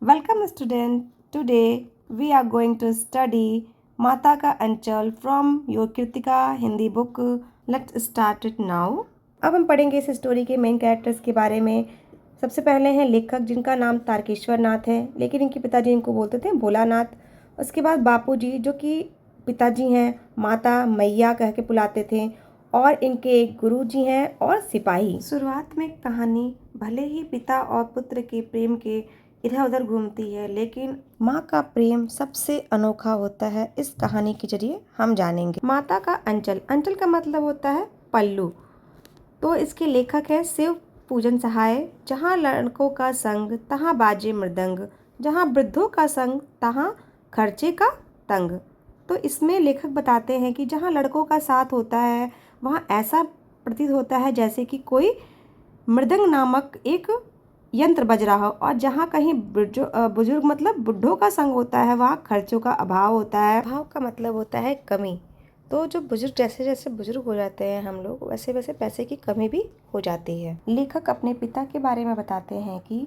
Welcome student. Today we are going to study माता का अंचल from your Kritika Hindi book. Let's start it now. अब हम पढ़ेंगे इस स्टोरी के मेन कैरेक्टर्स के बारे में. सबसे पहले हैं लेखक जिनका नाम तारकेश्वर नाथ है, लेकिन इनके पिताजी इनको बोलते थे भोलानाथ. उसके बाद बापूजी जो कि पिताजी हैं, माता मैया कह के बुलाते थे, और इनके एक गुरुजी हैं और सिपाही. शुरुआत में कहानी भले ही पिता और पुत्र के प्रेम के इधर उधर घूमती है, लेकिन माँ का प्रेम सबसे अनोखा होता है. इस कहानी के जरिए हम जानेंगे. माता का अंचल. अंचल का मतलब होता है पल्लू. तो इसके लेखक है शिव पूजन सहाय. जहाँ लड़कों का संग तहाँ बाजे मृदंग, जहाँ वृद्धों का संग तहाँ खर्चे का तंग. तो इसमें लेखक बताते हैं कि जहाँ लड़कों का साथ होता है वहाँ ऐसा प्रतीत होता है जैसे कि कोई मृदंग नामक एक यंत्र बज रहा हो, और जहाँ कहीं बुजुर्ग मतलब बुढ़ों का संग होता है वहाँ खर्चों का अभाव होता है. अभाव का मतलब होता है कमी. तो जो बुजुर्ग जैसे जैसे बुजुर्ग हो जाते हैं हम लोग, वैसे वैसे पैसे की कमी भी हो जाती है. लेखक अपने पिता के बारे में बताते हैं कि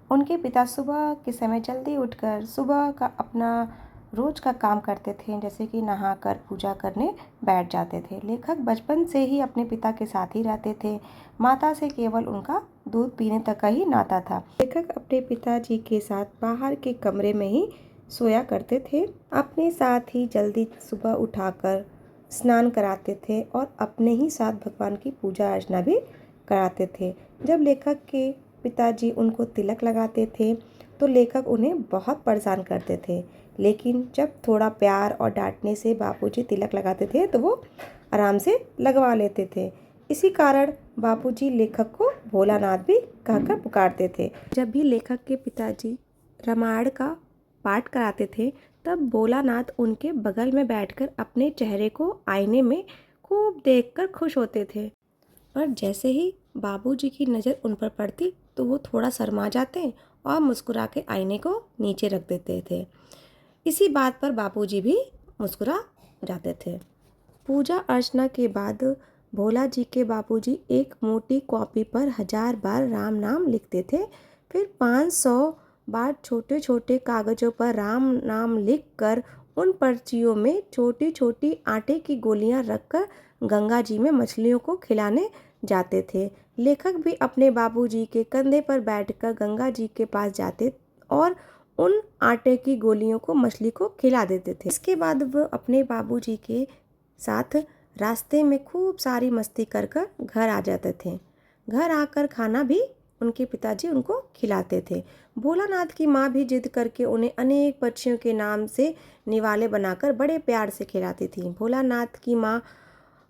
उनके पिता सुबह के समय जल्दी उठकर सुबह का अपना रोज का काम करते थे, जैसे कि नहाकर पूजा करने बैठ जाते थे. लेखक बचपन से ही अपने पिता के साथ ही रहते थे. माता से केवल उनका दूध पीने तक का ही नाता था. लेखक अपने पिताजी के साथ बाहर के कमरे में ही सोया करते थे. अपने साथ ही जल्दी सुबह उठाकर स्नान कराते थे और अपने ही साथ भगवान की पूजा अर्चना भी कराते थे. जब लेखक के पिताजी उनको तिलक लगाते थे तो लेखक उन्हें बहुत परेशान करते थे, लेकिन जब थोड़ा प्यार और डांटने से बापूजी तिलक लगाते थे तो वो आराम से लगवा लेते थे. इसी कारण बापूजी लेखक को भोलानाथ भी कहकर पुकारते थे. जब भी लेखक के पिताजी रामायण का पाठ कराते थे तब भोलानाथ उनके बगल में बैठकर अपने चेहरे को आईने में खूब देखकर खुश होते थे. और जैसे ही बाबूजी की नज़र उन पर पड़ती तो वो थोड़ा शर्मा जाते और मुस्कुरा के आईने को नीचे रख देते थे. इसी बात पर बापूजी भी मुस्कुरा जाते थे. पूजा अर्चना के बाद भोला जी के बापूजी एक मोटी कॉपी पर 1000 बार राम नाम लिखते थे. फिर 500 बार छोटे छोटे कागज़ों पर राम नाम लिखकर उन पर्चियों में छोटी छोटी आटे की गोलियां रखकर गंगा जी में मछलियों को खिलाने जाते थे. लेखक भी अपने बाबूजी के कंधे पर बैठकर गंगा जी के पास जाते और उन आटे की गोलियों को मछली को खिला देते थे. इसके बाद वो अपने बाबूजी के साथ रास्ते में खूब सारी मस्ती कर कर घर आ जाते थे. घर आकर खाना भी उनके पिताजी उनको खिलाते थे. भोलानाथ की माँ भी जिद करके उन्हें अनेक पक्षियों के नाम से निवाले बनाकर बड़े प्यार से खिलाती थी. भोलानाथ की माँ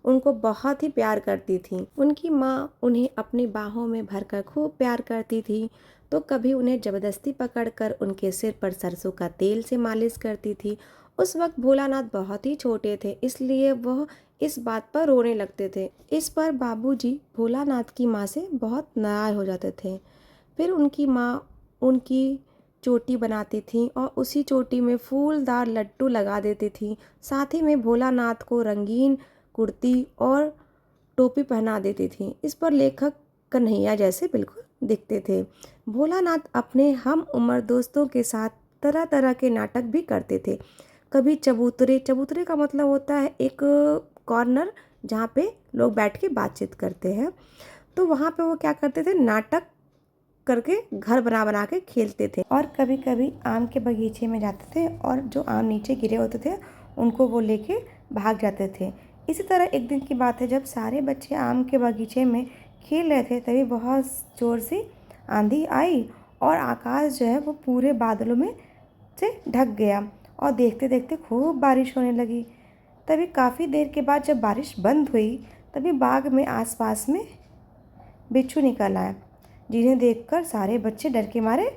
उनको बहुत ही प्यार करती थी. उनकी माँ उन्हें अपनी बाहों में भरकर खूब प्यार करती थी, तो कभी उन्हें ज़बरदस्ती पकड़कर उनके सिर पर सरसों का तेल से मालिश करती थी. उस वक्त भोलानाथ बहुत ही छोटे थे, इसलिए वह इस बात पर रोने लगते थे. इस पर बाबूजी भोलानाथ की माँ से बहुत नाराज हो जाते थे. फिर उनकी माँ उनकी चोटी बनाती थी और उसी चोटी में फूलदार लड्डू लगा देती थी. साथ ही में भोलानाथ को रंगीन कुर्ती और टोपी पहना देती थी. इस पर लेखक कन्हैया जैसे बिल्कुल दिखते थे. भोलानाथ अपने हम उम्र दोस्तों के साथ तरह तरह के नाटक भी करते थे. कभी चबूतरे. चबूतरे का मतलब होता है एक कॉर्नर जहाँ पे लोग बैठ के बातचीत करते हैं. तो वहाँ पे वो क्या करते थे, नाटक करके घर बना बना के खेलते थे. और कभी कभी आम के बगीचे में जाते थे और जो आम नीचे गिरे होते थे उनको वो लेके भाग जाते थे. इसी तरह एक दिन की बात है, जब सारे बच्चे आम के बगीचे में खेल रहे थे तभी बहुत ज़ोर से आंधी आई और आकाश जो है वो पूरे बादलों में से ढक गया और देखते देखते खूब बारिश होने लगी. तभी काफ़ी देर के बाद जब बारिश बंद हुई तभी बाग में आसपास में बिच्छू निकल आए, जिन्हें देखकर सारे बच्चे डर के मारे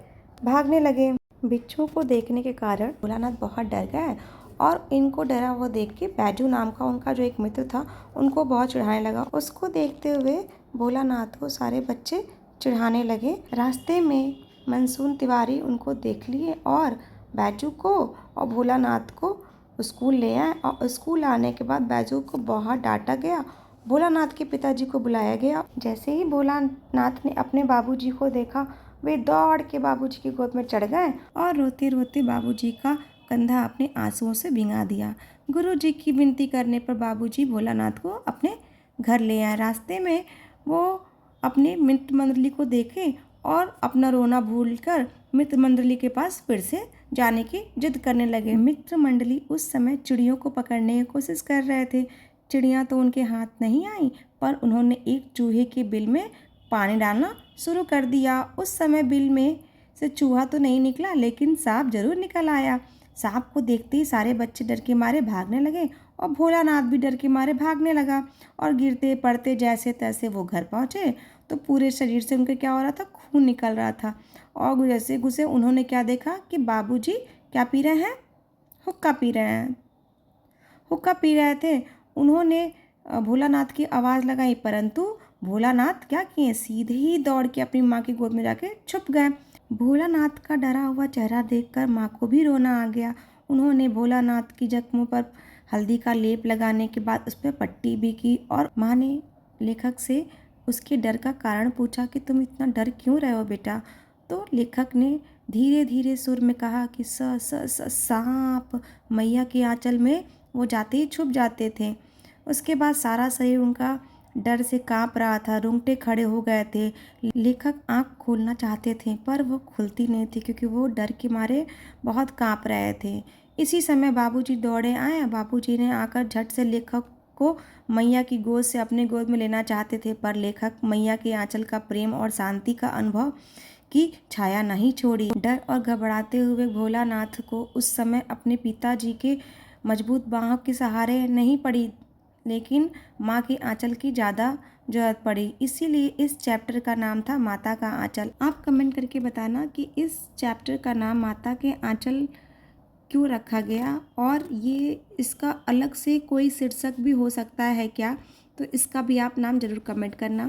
भागने लगे. बिच्छू को देखने के कारण भोलानाथ बहुत डर गए और इनको डरा हुआ देख के बैजू नाम का उनका जो एक मित्र था उनको बहुत चिढ़ाने लगा. उसको देखते हुए भोलानाथ को सारे बच्चे चिढ़ाने लगे. रास्ते में मनसून तिवारी उनको देख लिए और बैजू को और भोलानाथ को स्कूल ले आए. और स्कूल आने के बाद बैजू को बहुत डांटा गया. भोलानाथ के पिताजी को बुलाया गया. जैसे ही भोलानाथ ने अपने बाबूजी को देखा वे दौड़ के बाबूजी की गोद में चढ़ गए और रोते रोते बाबूजी का कंधा अपने आंसुओं से भिंगा दिया। गुरुजी की विनती करने पर बाबूजी भोलानाथ को अपने घर ले आए। रास्ते में वो अपने मित्र मंडली को देखे और अपना रोना भूलकर मित्र मंडली के पास फिर से जाने की जिद करने लगे। मित्र मंडली उस समय चिड़ियों को पकड़ने की कोशिश कर रहे थे। चिड़ियाँ तो उनके हाथ नहीं आई, पर उन्होंने एक चूहे के बिल में पानी डालना शुरू कर दिया। उस समय बिल में से चूहा तो नहीं निकला, लेकिन सांप जरूर निकल आया। सांप को देखते ही सारे बच्चे डर के मारे भागने लगे और भोलानाथ भी डर के मारे भागने लगा। और गिरते पड़ते जैसे तैसे वो घर पहुँचे तो पूरे शरीर से उनके क्या हो रहा था, खून निकल रहा था। और जैसे घुसे उन्होंने क्या देखा कि बाबूजी क्या पी रहे हैं, हुक्का पी रहे हैं। हुक्का पी रहे थे। उन्होंने भोलानाथ की आवाज़ लगाई, परंतु भोलानाथ क्या किए, सीधे ही दौड़ के अपनी माँ की गोद में जाके छुप गए। भोलानाथ का डरा हुआ चेहरा देखकर माँ को भी रोना आ गया। उन्होंने भोलानाथ की जख्मों पर हल्दी का लेप लगाने के बाद उस पर पट्टी भी की और माँ ने लेखक से उसके डर का कारण पूछा कि तुम इतना डर क्यों रहे हो बेटा। तो लेखक ने धीरे धीरे सुर में कहा कि सांप। मैया के आंचल में वो जाते ही छुप जाते थे। उसके बाद सारा शरीर उनका डर से कांप रहा था, रोंगटे खड़े हो गए थे। लेखक आंख खोलना चाहते थे पर वो खुलती नहीं थी क्योंकि वो डर के मारे बहुत कांप रहे थे। इसी समय बाबूजी दौड़े आए। बाबूजी ने आकर झट से लेखक को मैया की गोद से अपने गोद में लेना चाहते थे, पर लेखक मैया के आंचल का प्रेम और शांति का अनुभव की छाया नहीं छोड़ी। डर और घबराते हुए भोलानाथ को उस समय अपने पिताजी के मजबूत बाहों के सहारे नहीं पड़ी, लेकिन माँ के आंचल की ज़्यादा जरूरत पड़ी। इसीलिए इस चैप्टर का नाम था माता का आंचल। आप कमेंट करके बताना कि इस चैप्टर का नाम माता के आंचल क्यों रखा गया, और ये इसका अलग से कोई शीर्षक भी हो सकता है क्या, तो इसका भी आप नाम ज़रूर कमेंट करना।